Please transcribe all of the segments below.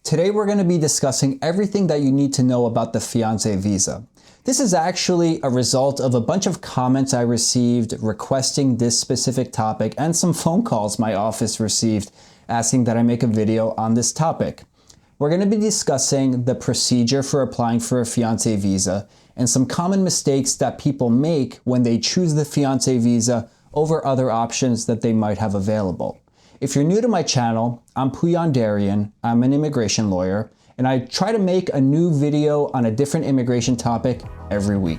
Today we're going to be discussing everything that you need to know about the fiancé visa. This is actually a result of a bunch of comments I received requesting this specific topic and some phone calls my office received asking that I make a video on this topic. We're going to be discussing the procedure for applying for a fiancé visa and some common mistakes that people make when they choose the fiancé visa over other options that they might have available. If you're new to my channel, I'm Puyan Darian. I'm an immigration lawyer, and I try to make a new video on a different immigration topic every week.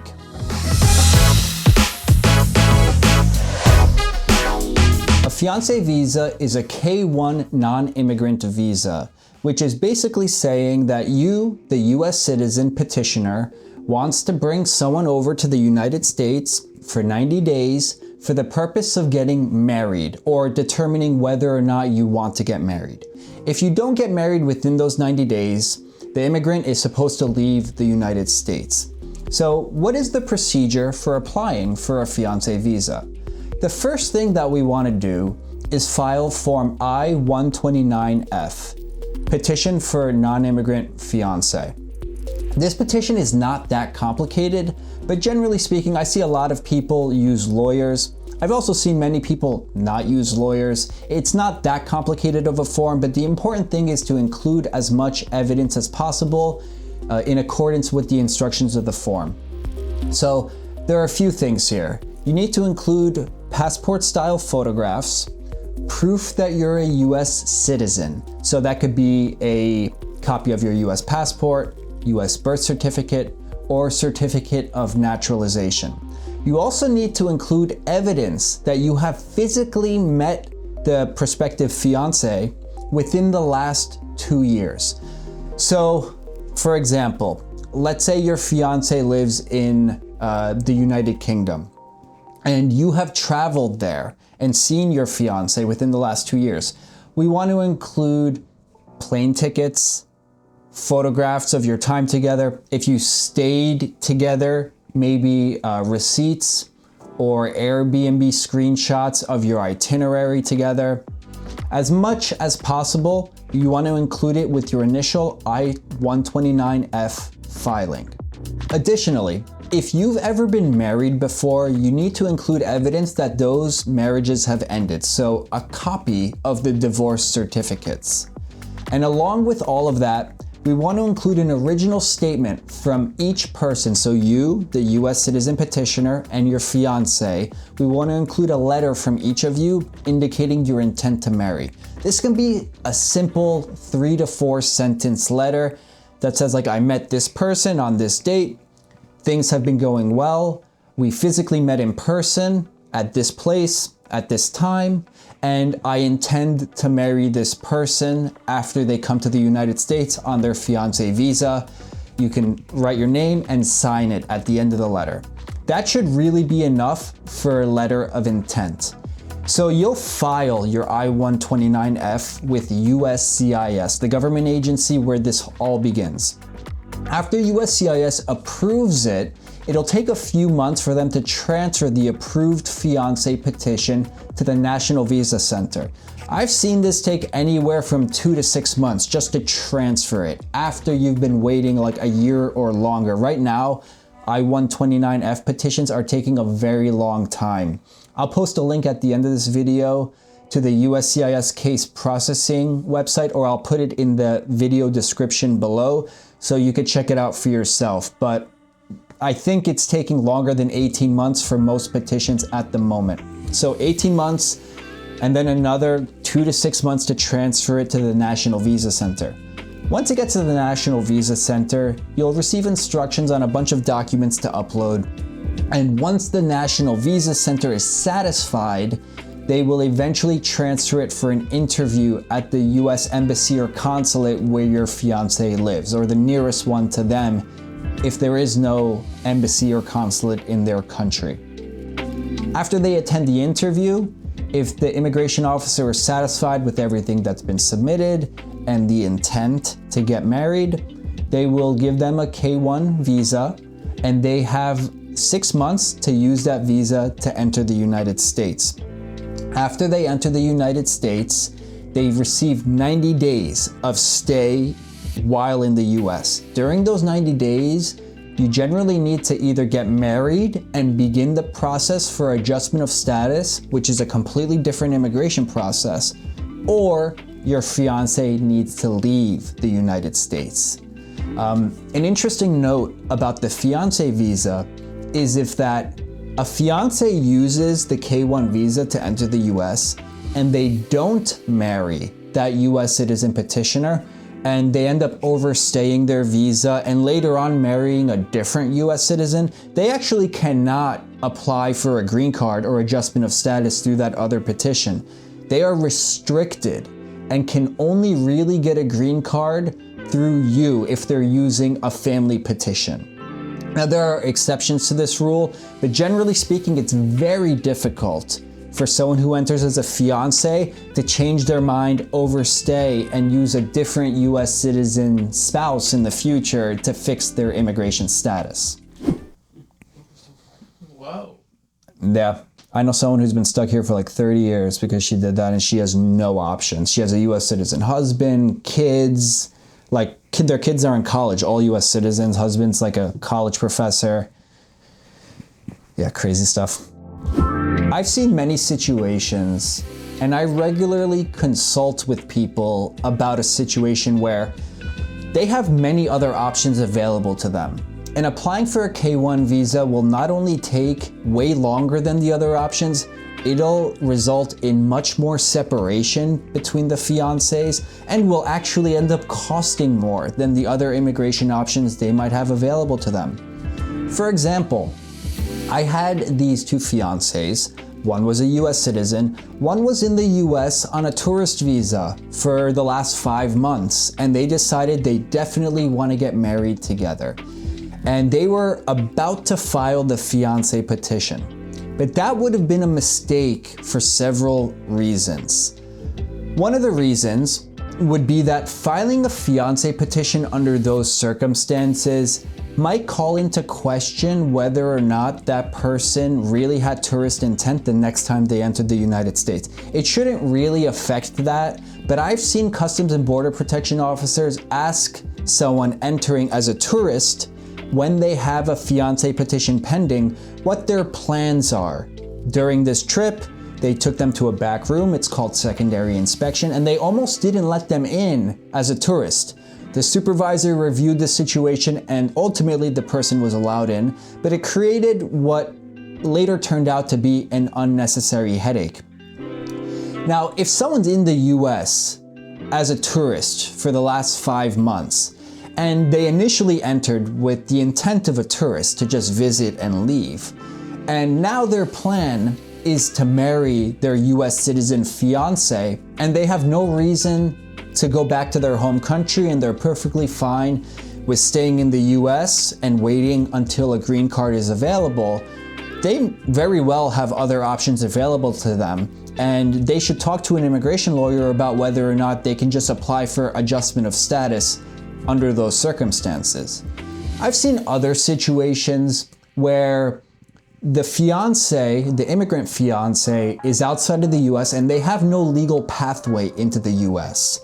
A fiancé visa is a K1 non-immigrant visa, which is basically saying that you, the US citizen petitioner, wants to bring someone over to the United States for 90 days for the purpose of getting married or determining whether or not you want to get married. If you don't get married within those 90 days, the immigrant is supposed to leave the United States. So what is the procedure for applying for a fiancé visa? The first thing that we want to do is file Form I-129F, Petition for Non-Immigrant Fiancé. This petition is not that complicated, but generally speaking, I see a lot of people use lawyers. I've also seen many people not use lawyers. It's not that complicated of a form, but the important thing is to include as much evidence as possible in accordance with the instructions of the form. So there are a few things here. You need to include passport-style photographs, proof that you're a US citizen. So that could be a copy of your US passport, US birth certificate, or certificate of naturalization. You also need to include evidence that you have physically met the prospective fiancé within the last 2 years. So, for example, let's say your fiancé lives in the United Kingdom and you have traveled there and seen your fiancé within the last 2 years. We want to include plane tickets, photographs of your time together. If you stayed together, maybe receipts or Airbnb screenshots of your itinerary together. As much as possible, you want to include it with your initial I-129F filing. Additionally, if you've ever been married before, you need to include evidence that those marriages have ended, so a copy of the divorce certificates. And along with all of that, we want to include an original statement from each person. So you, the US citizen petitioner, and your fiancé, we want to include a letter from each of you indicating your intent to marry. This can be a simple 3 to 4 sentence letter that says like, I met this person on this date, things have been going well, we physically met in person at this place, at this time, and I intend to marry this person after they come to the United States on their fiancé visa. You can write your name and sign it at the end of the letter. That should really be enough for a letter of intent. So you'll file your I-129F with USCIS, the government agency where this all begins. After USCIS approves it, it'll take a few months for them to transfer the approved fiancé petition to the National Visa Center. I've seen this take anywhere from 2 to 6 months just to transfer it after you've been waiting like a year or longer. Right now, I-129F petitions are taking a very long time. I'll post a link at the end of this video to the USCIS case processing website, or I'll put it in the video description below so you could check it out for yourself. But I think it's taking longer than 18 months for most petitions at the moment. So 18 months and then another 2 to 6 months to transfer it to the National Visa Center. Once it gets to the National Visa Center, you'll receive instructions on a bunch of documents to upload. And once the National Visa Center is satisfied, they will eventually transfer it for an interview at the US Embassy or Consulate where your fiancé lives, or the nearest one to them if there is no embassy or consulate in their country. After they attend the interview, if the immigration officer is satisfied with everything that's been submitted and the intent to get married, they will give them a K1 visa, and they have 6 months to use that visa to enter the United States. After they enter the United States, they receive 90 days of stay while in the US. During those 90 days, you generally need to either get married and begin the process for adjustment of status, which is a completely different immigration process, or your fiance needs to leave the United States. An interesting note about the fiance visa is if that a fiance uses the K1 visa to enter the US and they don't marry that US citizen petitioner, and they end up overstaying their visa and later on marrying a different US citizen, they actually cannot apply for a green card or adjustment of status through that other petition. They are restricted and can only really get a green card through you if they're using a family petition. Now, there are exceptions to this rule, but generally speaking, it's very difficult for someone who enters as a fiance to change their mind, overstay, and use a different US citizen spouse in the future to fix their immigration status. Whoa. Yeah, I know someone who's been stuck here for like 30 years because she did that and she has no options. She has a US citizen husband, kids, their kids are in college, all US citizens, husband's like a college professor. Yeah, crazy stuff. I've seen many situations, and I regularly consult with people about a situation where they have many other options available to them. And applying for a K1 visa will not only take way longer than the other options, it'll result in much more separation between the fiancés and will actually end up costing more than the other immigration options they might have available to them. For example, I had these two fiancés. One was a US citizen, one was in the US on a tourist visa for the last 5 months, and they decided they definitely want to get married together. And they were about to file the fiancé petition. But that would have been a mistake for several reasons. One of the reasons would be that filing a fiancé petition under those circumstances might call into question whether or not that person really had tourist intent the next time they entered the United States. It shouldn't really affect that, but I've seen Customs and Border Protection officers ask someone entering as a tourist when they have a fiancé petition pending what their plans are. During this trip, they took them to a back room, it's called secondary inspection, and they almost didn't let them in as a tourist. The supervisor reviewed the situation and ultimately the person was allowed in, but it created what later turned out to be an unnecessary headache. Now, if someone's in the US as a tourist for the last 5 months, and they initially entered with the intent of a tourist to just visit and leave, and now their plan is to marry their US citizen fiance, and they have no reason to go back to their home country and they're perfectly fine with staying in the US and waiting until a green card is available, they very well have other options available to them, and they should talk to an immigration lawyer about whether or not they can just apply for adjustment of status under those circumstances. I've seen other situations where the fiance, the immigrant fiance, is outside of the US and they have no legal pathway into the US.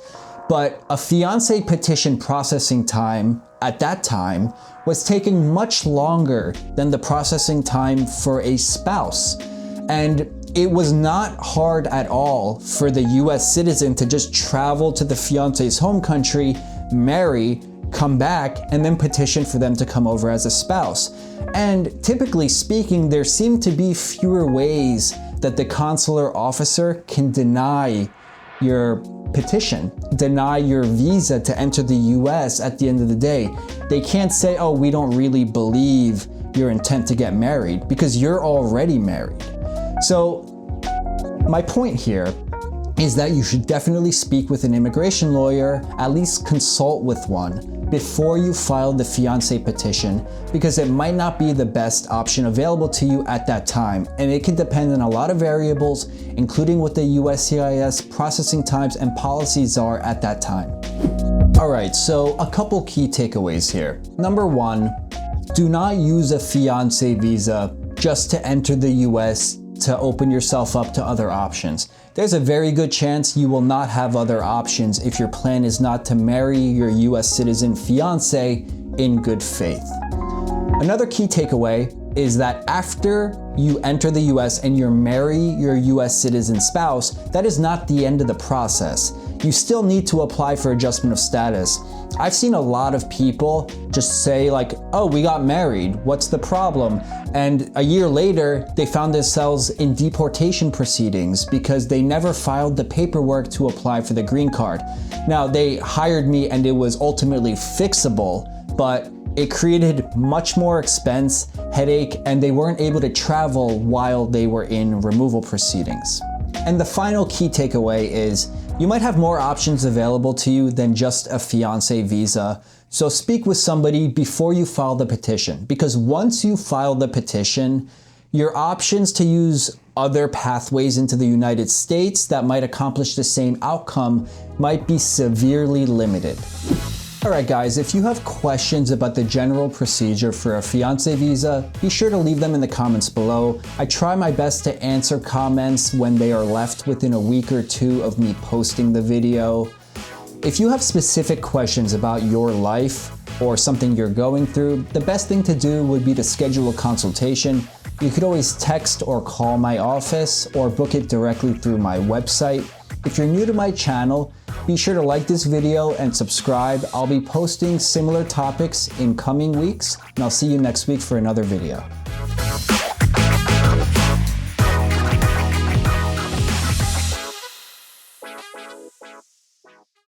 But a fiancé petition processing time at that time was taking much longer than the processing time for a spouse. And it was not hard at all for the US citizen to just travel to the fiancé's home country, marry, come back, and then petition for them to come over as a spouse. And typically speaking, there seem to be fewer ways that the consular officer can deny your petition, deny your visa to enter the US at the end of the day. They can't say, oh, we don't really believe your intent to get married, because you're already married. So my point here is that you should definitely speak with an immigration lawyer, at least consult with one, before you file the fiancé petition, because it might not be the best option available to you at that time, and it can depend on a lot of variables, including what the USCIS processing times and policies are at that time. All right, so a couple key takeaways here. Number one, do not use a fiancé visa just to enter the US to open yourself up to other options. There's a very good chance you will not have other options if your plan is not to marry your US citizen fiance in good faith. Another key takeaway is that after you enter the US and you marry your US citizen spouse, that is not the end of the process. You still need to apply for adjustment of status. I've seen a lot of people just say like, oh, we got married, what's the problem? And a year later, they found themselves in deportation proceedings because they never filed the paperwork to apply for the green card. Now, they hired me and it was ultimately fixable, but it created much more expense, headache, and they weren't able to travel while they were in removal proceedings. And the final key takeaway is you might have more options available to you than just a fiancé visa. So speak with somebody before you file the petition, because once you file the petition, your options to use other pathways into the United States that might accomplish the same outcome might be severely limited. Alright guys, if you have questions about the general procedure for a fiancé visa, be sure to leave them in the comments below. I try my best to answer comments when they are left within a week or two of me posting the video. If you have specific questions about your life or something you're going through, the best thing to do would be to schedule a consultation. You could always text or call my office or book it directly through my website. If you're new to my channel, be sure to like this video and subscribe. I'll be posting similar topics in coming weeks, and I'll see you next week for another video.